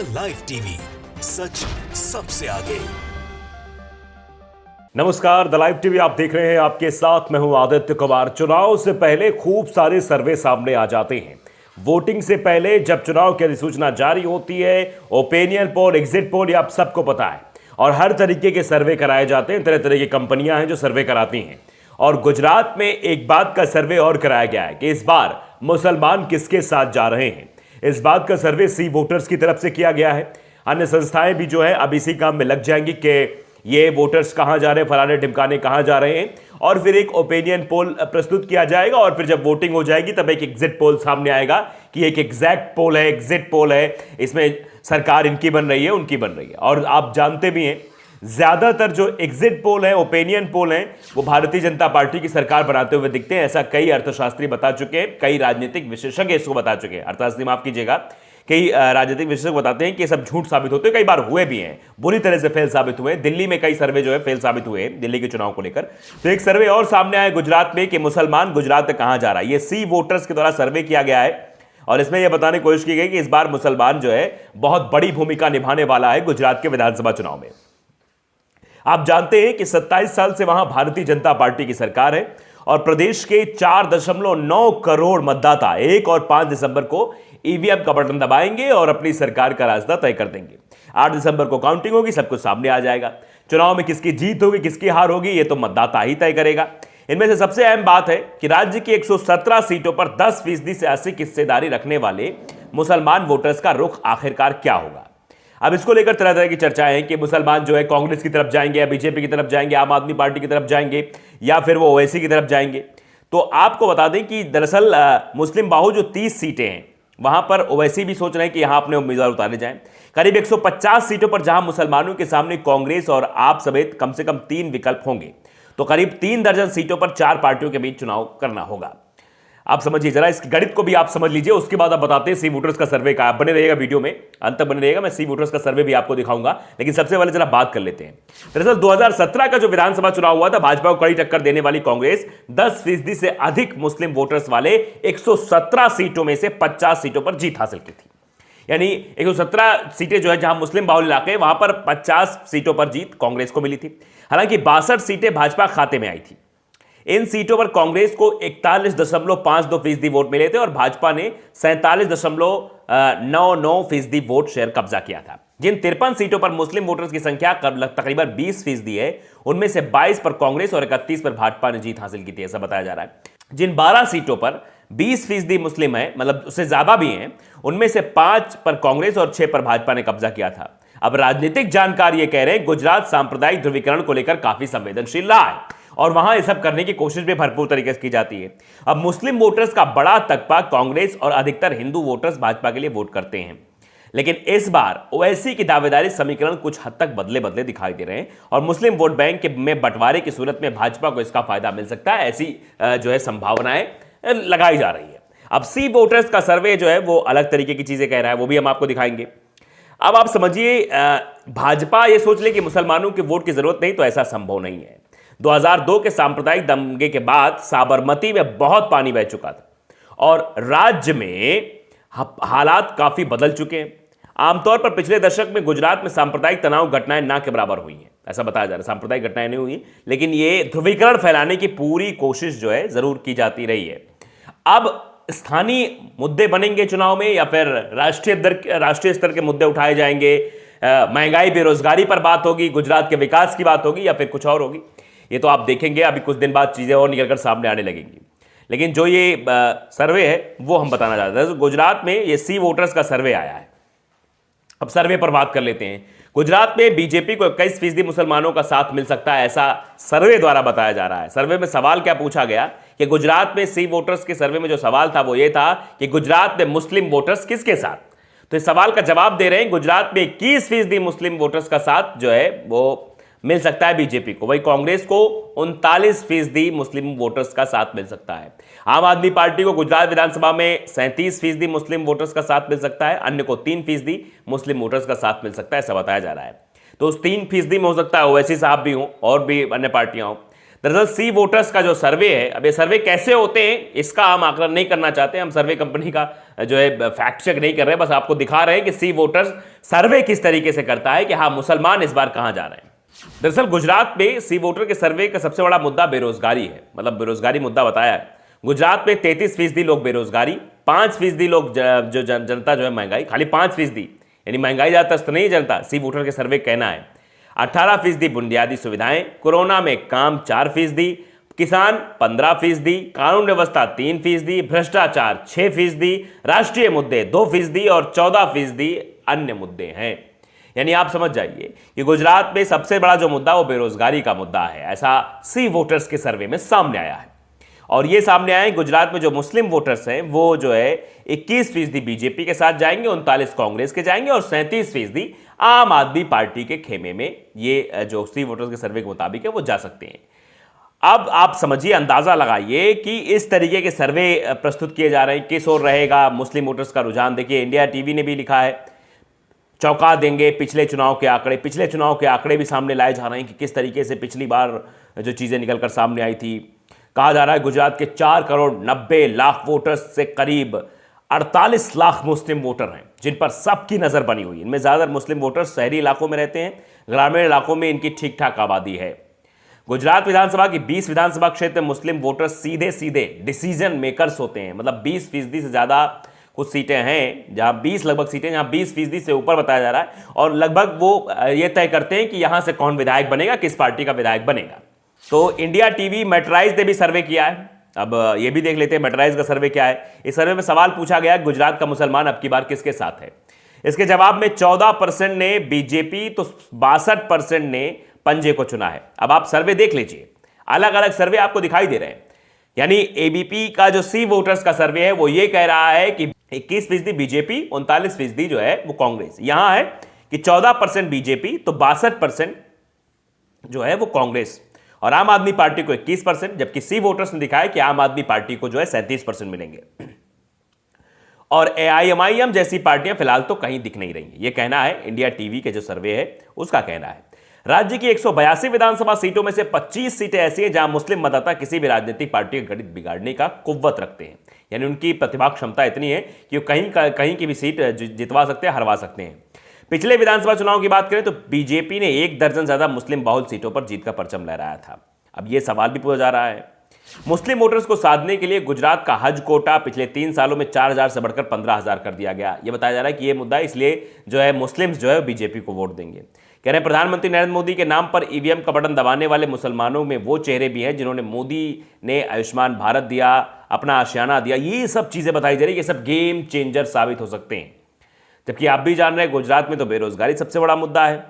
The live TV, सच सबसे आगे। नमस्कार, द लाइव टीवी आप देख रहे हैं। आपके साथ मैं हूं आदित्य कुमार। चुनाव से पहले खूब सारे सर्वे सामने आ जाते हैं। वोटिंग से पहले जब चुनाव की अधिसूचना जारी होती है, ओपिनियन पोल, एग्जिट पोल, ये आप सबको पता है, और हर तरीके के सर्वे कराए जाते हैं। तरह तरह की कंपनियां हैं जो सर्वे कराती हैं। और गुजरात में एक बात का सर्वे और कराया गया है कि इस बार मुसलमान किसके साथ जा रहे हैं। इस बात का सर्वे सी वोटर्स की तरफ से किया गया है। अन्य संस्थाएं भी जो है अब इसी काम में लग जाएंगी कि ये वोटर्स कहां जा रहे हैं, फलाने ढिमकाने कहां जा रहे हैं, और फिर एक ओपिनियन पोल प्रस्तुत किया जाएगा। और फिर जब वोटिंग हो जाएगी तब एक एग्जिट पोल सामने आएगा कि एक एग्जैक्ट पोल है, एग्जिट पोल है, इसमें सरकार इनकी बन रही है, उनकी बन रही है। और आप जानते भी हैं ज्यादातर जो एग्जिट पोल है, ओपिनियन पोल है, वो भारतीय जनता पार्टी की सरकार बनाते हुए दिखते हैं। ऐसा कई अर्थशास्त्री बता चुके हैं, कई राजनीतिक विशेषज्ञ इसको बता चुके हैं। अर्थशास्त्री माफ कीजिएगा, कई राजनीतिक विशेषज्ञ बताते हैं कि सब झूठ साबित होते हैं। कई बार हुए भी हैं, बुरी तरह से फेल साबित हुए। दिल्ली में कई सर्वे जो है फेल साबित हुए हैं दिल्ली के चुनाव को लेकर। तो एक सर्वे और सामने आया गुजरात में कि मुसलमान गुजरात में कहां जा रहा है। ये सी वोटर्स के द्वारा सर्वे किया गया है और इसमें यह बताने की कोशिश की गई कि इस बार मुसलमान जो है बहुत बड़ी भूमिका निभाने वाला है गुजरात के विधानसभा चुनाव में। आप जानते हैं कि 27 साल से वहां भारतीय जनता पार्टी की सरकार है और प्रदेश के 4.9 करोड़ मतदाता 1 और 5 दिसंबर को ईवीएम का बटन दबाएंगे और अपनी सरकार का रास्ता तय कर देंगे। 8 दिसंबर को काउंटिंग होगी, सब कुछ सामने आ जाएगा। चुनाव में किसकी जीत होगी, किसकी हार होगी, यह तो मतदाता ही तय करेगा। इनमें से सबसे अहम बात है कि राज्य की 117 सीटों पर 10% से अधिक हिस्सेदारी रखने वाले मुसलमान वोटर्स का रुख आखिरकार क्या होगा। अब इसको लेकर तरह तरह की चर्चाएं हैं कि मुसलमान जो है कांग्रेस की तरफ जाएंगे या बीजेपी की तरफ जाएंगे, आम आदमी पार्टी की तरफ जाएंगे, या फिर वो ओवैसी की तरफ जाएंगे। तो आपको बता दें कि दरअसल मुस्लिम बाहु जो 30 सीटें हैं वहां पर ओवैसी भी सोच रहे हैं कि यहां अपने उम्मीदवार उतारे जाएं। करीब 150 सीटों पर जहां मुसलमानों के सामने कांग्रेस और आप समेत कम से कम 3 विकल्प होंगे, तो करीब 3 दर्जन सीटों पर 4 पार्टियों के बीच चुनाव करना होगा। आप समझिए जरा, इस गणित को भी आप समझ लीजिए। उसके बाद आप बताते हैं सी वोटर्स का सर्वे का। आप बने रहिएगा, वीडियो में अंत तक बने रहिएगा, मैं सी वोटर्स का सर्वे भी आपको दिखाऊंगा। लेकिन सबसे पहले जरा बात कर लेते हैं। दरअसल 2017 का जो विधानसभा चुनाव हुआ था, भाजपा को कड़ी टक्कर देने वाली कांग्रेस 10% से अधिक मुस्लिम वोटर्स वाले 117 सीटों में से 50 सीटों पर जीत हासिल की थी। यानी 117 सीटें जो है जहां मुस्लिम बाहुल इलाके, वहां पर 50 सीटों पर जीत कांग्रेस को मिली थी। हालांकि 62 सीटें भाजपा खाते में आई थी। इन सीटों पर कांग्रेस को 41.52% वोट मिले थे और भाजपा ने 47.99% वोट शेयर कब्जा किया था। जिन 53 सीटों पर मुस्लिम वोटर्स की संख्या तकरीबन 20% है, उनमें से 22 पर कांग्रेस और 31 पर भाजपा ने जीत हासिल की थी, ऐसा बताया जा रहा है। जिन 12 सीटों पर 20% मुस्लिम है, मतलब उससे ज्यादा भी हैं, उनमें से 5 पर कांग्रेस और 6 पर भाजपा ने कब्जा किया था। अब राजनीतिक जानकार ये कह रहे हैं गुजरात सांप्रदायिक ध्रुवीकरण को लेकर काफी संवेदनशील रहा है और वहां यह सब करने की कोशिश भी भरपूर तरीके से की जाती है। अब मुस्लिम वोटर्स का बड़ा तबका कांग्रेस और अधिकतर हिंदू वोटर्स भाजपा के लिए वोट करते हैं। लेकिन इस बार ओवैसी की दावेदारी समीकरण कुछ हद तक बदले बदले दिखाई दे रहे हैं और मुस्लिम वोट बैंक में बंटवारे की सूरत में भाजपा को इसका फायदा मिल सकता है, ऐसी जो है संभावनाएं लगाई जा रही है। अब सी वोटर्स का सर्वे जो है वो अलग तरीके की चीजें कह रहा है, वो भी हम आपको दिखाएंगे। अब आप समझिए, भाजपा ये सोच ले कि मुसलमानों के वोट की जरूरत नहीं, तो ऐसा संभव नहीं है। 2002 के सांप्रदायिक दंगे के बाद साबरमती में बहुत पानी बह चुका था और राज्य में हालात काफी बदल चुके हैं। आमतौर पर पिछले दशक में गुजरात में सांप्रदायिक तनाव घटनाएं ना के बराबर हुई हैं, ऐसा बताया जा रहा है। सांप्रदायिक घटनाएं नहीं हुई, लेकिन ये ध्रुवीकरण फैलाने की पूरी कोशिश जो है जरूर की जाती रही है। अब स्थानीय मुद्दे बनेंगे चुनाव में या फिर राष्ट्रीय स्तर के मुद्दे उठाए जाएंगे, महंगाई बेरोजगारी पर बात होगी, गुजरात के विकास की बात होगी, या फिर कुछ और होगी, ये तो आप देखेंगे। अभी कुछ दिन बाद चीजें और निकलकर सामने आने लगेंगी। लेकिन जो ये सर्वे है वो हम बताना चाहते हैं। तो गुजरात में ये सी वोटर्स का सर्वे आया है। अब सर्वे पर बात कर लेते हैं। गुजरात में बीजेपी को 21% मुसलमानों का साथ मिल सकता है, ऐसा सर्वे द्वारा बताया जा रहा है। सर्वे में सवाल क्या पूछा गया कि गुजरात में सी वोटर्स के सर्वे में जो सवाल था वो ये था कि गुजरात में मुस्लिम वोटर्स किसके साथ। तो इस सवाल का जवाब दे रहे हैं गुजरात में 21% मुस्लिम वोटर्स का साथ जो है वो मिल सकता है बीजेपी को। वही कांग्रेस को 39% मुस्लिम वोटर्स का साथ मिल सकता है। आम आदमी पार्टी को गुजरात विधानसभा में 37% मुस्लिम वोटर्स का साथ मिल सकता है। अन्य को 3% मुस्लिम वोटर्स का साथ मिल सकता है, ऐसा बताया जा रहा है। तो उस 3% में हो सकता है ओवैसी साहब भी हों और भी अन्य पार्टियां हों। दरअसल सी वोटर्स का जो सर्वे है, अब ये सर्वे कैसे होते हैं इसका हम आकलन नहीं करना चाहते, हम सर्वे कंपनी का जो है फैक्ट चेक नहीं कर रहे, बस आपको दिखा रहे हैं कि सी वोटर्स सर्वे किस तरीके से करता है कि हाँ मुसलमान इस बार कहां जा रहे हैं। दरअसल गुजरात में सी वोटर के सर्वे का सबसे बड़ा मुद्दा बेरोजगारी है, मतलब बेरोजगारी मुद्दा बताया है। गुजरात में 33% लोग बेरोजगारी, 5% लोग जो जनता जो है महंगाई, खाली 5%, यानी महंगाई ज़्यादा तो नहीं जनता, सी वोटर के सर्वे कहना है। 18% बुनियादी सुविधाएं, कोरोना में काम 4%, किसान 15%, कानून व्यवस्था 3%, भ्रष्टाचार 6%, राष्ट्रीय मुद्दे 2% और 14% अन्य मुद्दे हैं। यानी आप समझ जाइए कि गुजरात में सबसे बड़ा जो मुद्दा वो बेरोजगारी का मुद्दा है, ऐसा सी वोटर्स के सर्वे में सामने आया है। और ये सामने आया है गुजरात में जो मुस्लिम वोटर्स हैं वो जो है 21% बीजेपी के साथ जाएंगे, 39 कांग्रेस के जाएंगे और 37% आम आदमी पार्टी के खेमे में ये जो सी वोटर्स के सर्वे के मुताबिक है वो जा सकते हैं। अब आप समझिए, अंदाजा लगाइए कि इस तरीके के सर्वे प्रस्तुत किए जा रहे हैं, किस ओर रहेगा मुस्लिम वोटर्स का रुझान। देखिए इंडिया टीवी ने भी लिखा है, चौंका देंगे पिछले चुनाव के आंकड़े। पिछले चुनाव के आंकड़े भी सामने लाए जा रहे हैं कि किस तरीके से पिछली बार जो चीज़ें निकलकर सामने आई थी। कहा जा रहा है गुजरात के 4,90,00,000 वोटर्स से करीब 48 लाख मुस्लिम वोटर हैं जिन पर सबकी नज़र बनी हुई है। इनमें ज़्यादातर मुस्लिम वोटर्स शहरी इलाकों में रहते हैं, ग्रामीण इलाकों में इनकी ठीक ठाक आबादी है। गुजरात विधानसभा की 20 विधानसभा क्षेत्र में मुस्लिम वोटर्स सीधे सीधे डिसीजन मेकर्स होते हैं, मतलब 20% से ज़्यादा कुछ सीटें हैं जहां 20 लगभग सीटें, जहां 20% से ऊपर बताया जा रहा है, और लगभग वो ये तय करते हैं कि यहां से कौन विधायक बनेगा, किस पार्टी का विधायक बनेगा। तो इंडिया टीवी मेट्राइज ने भी सर्वे किया है। अब ये भी देख लेते हैं मेट्राइज का सर्वे क्या है। इस सर्वे में सवाल पूछा गया गुजरात का मुसलमान अब की बार किसके साथ है। इसके जवाब में 14% ने बीजेपी तो 62% ने पंजे को चुना है। अब आप सर्वे देख लीजिए, अलग अलग सर्वे आपको दिखाई दे रहे हैं। यानी एबीपी का जो सी वोटर्स का सर्वे है वो ये कह रहा है कि 21% बीजेपी, 39% जो है वो कांग्रेस। यहां है कि 14% बीजेपी तो 62% जो है वो कांग्रेस, और आम आदमी पार्टी को 21%, जबकि सी वोटर्स ने दिखाया कि आम आदमी पार्टी को जो है 37% मिलेंगे। और एआईएमआईएम जैसी पार्टियां फिलहाल तो कहीं दिख नहीं रही। ये कहना है इंडिया टीवी के जो सर्वे है उसका कहना है। राज्य की 182 विधानसभा सीटों में से 25 सीटें ऐसी हैं जहां मुस्लिम मतदाता किसी भी राजनीतिक पार्टी का गणित बिगाड़ने का कुव्वत रखते हैं। यानी उनकी प्रतिभा क्षमता इतनी है कि वो कहीं की भी सीट जितवा सकते हैं, हरवा सकते हैं। पिछले विधानसभा चुनाव की बात करें तो बीजेपी ने 1 दर्जन ज्यादा मुस्लिम बहुल सीटों पर जीत का परचम लहराया था। अब यह सवाल भी पूछा जा रहा है, मुस्लिम वोटर्स को साधने के लिए गुजरात का हज कोटा पिछले 3 सालों में 4,000 से बढ़कर 15,000 कर दिया गया। यह बताया जा रहा है कि यह मुद्दा इसलिए जो है मुस्लिम्स जो है बीजेपी को वोट देंगे। कह रहे हैं प्रधानमंत्री नरेंद्र मोदी के नाम पर ईवीएम का बटन दबाने वाले मुसलमानों में वो चेहरे भी हैं जिन्होंने मोदी ने आयुष्मान भारत दिया, अपना आशियाना दिया। ये सब चीजें बताई जा रही है, ये सब गेम चेंजर साबित हो सकते हैं। जबकि आप भी जान रहे हैं गुजरात में तो बेरोजगारी सबसे बड़ा मुद्दा है,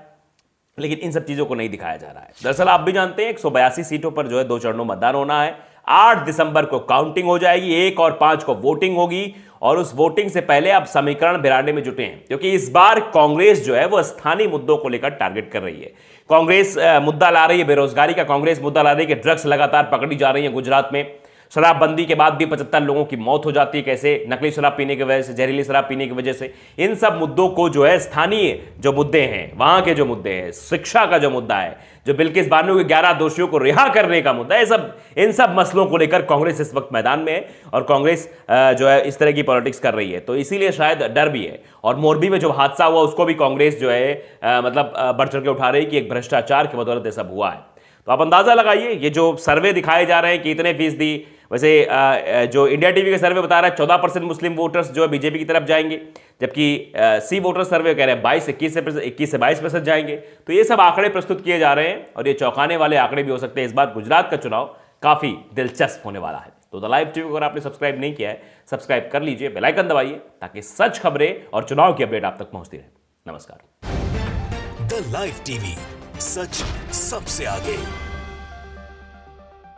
लेकिन इन सब चीजों को नहीं दिखाया जा रहा है। दरअसल आप भी जानते हैं 182 सीटों पर जो है 2 चरणों में मतदान होना है। 8 दिसंबर को काउंटिंग हो जाएगी, 1 और 5 को वोटिंग होगी, और उस वोटिंग से पहले आप समीकरण बिराने में जुटे हैं, क्योंकि इस बार कांग्रेस जो है वो स्थानीय मुद्दों को लेकर टारगेट कर रही है। कांग्रेस मुद्दा ला रही है बेरोजगारी का, कांग्रेस मुद्दा ला रही है कि ड्रग्स लगातार पकड़ी जा रही है गुजरात में। शराबबंदी के बाद भी 75 लोगों की मौत हो जाती है, कैसे? नकली शराब पीने की वजह से, जहरीली शराब पीने की वजह से। इन सब मुद्दों को जो है स्थानीय जो मुद्दे हैं, वहां के जो मुद्दे हैं, शिक्षा का जो मुद्दा है, जो बिल्किस बानो के 11 दोषियों को रिहा करने का मुद्दा है, इन सब मसलों को लेकर कांग्रेस इस वक्त मैदान में है, और कांग्रेस जो है इस तरह की पॉलिटिक्स कर रही है। तो इसीलिए शायद डर भी है। और मोरबी में जो हादसा हुआ उसको भी कांग्रेस जो है मतलब बढ़ चढ़ के उठा रही है कि एक भ्रष्टाचार की बदौलत ये सब हुआ है। तो आप अंदाजा लगाइए, ये जो सर्वे दिखाए जा रहे हैं कि इतने फीसदी, वैसे जो इंडिया टीवी का सर्वे बता रहा है 14% मुस्लिम वोटर्स जो है बीजेपी की तरफ जाएंगे, जबकि सी वोटर सर्वे कह रहे हैं 21 से 22% जाएंगे। तो ये सब आंकड़े प्रस्तुत किए जा रहे हैं, और ये चौंकाने वाले आंकड़े भी हो सकते हैं। इस बार गुजरात का चुनाव काफी दिलचस्प होने वाला है। तो द लाइव टीवी को अगर आपने सब्सक्राइब नहीं किया है, सब्सक्राइब कर लीजिए, बेल आइकन दबाइए, ताकि सच खबरें और चुनाव की अपडेट आप तक पहुंचती रहे। नमस्कार। द लाइव टीवी, सच सबसे आगे।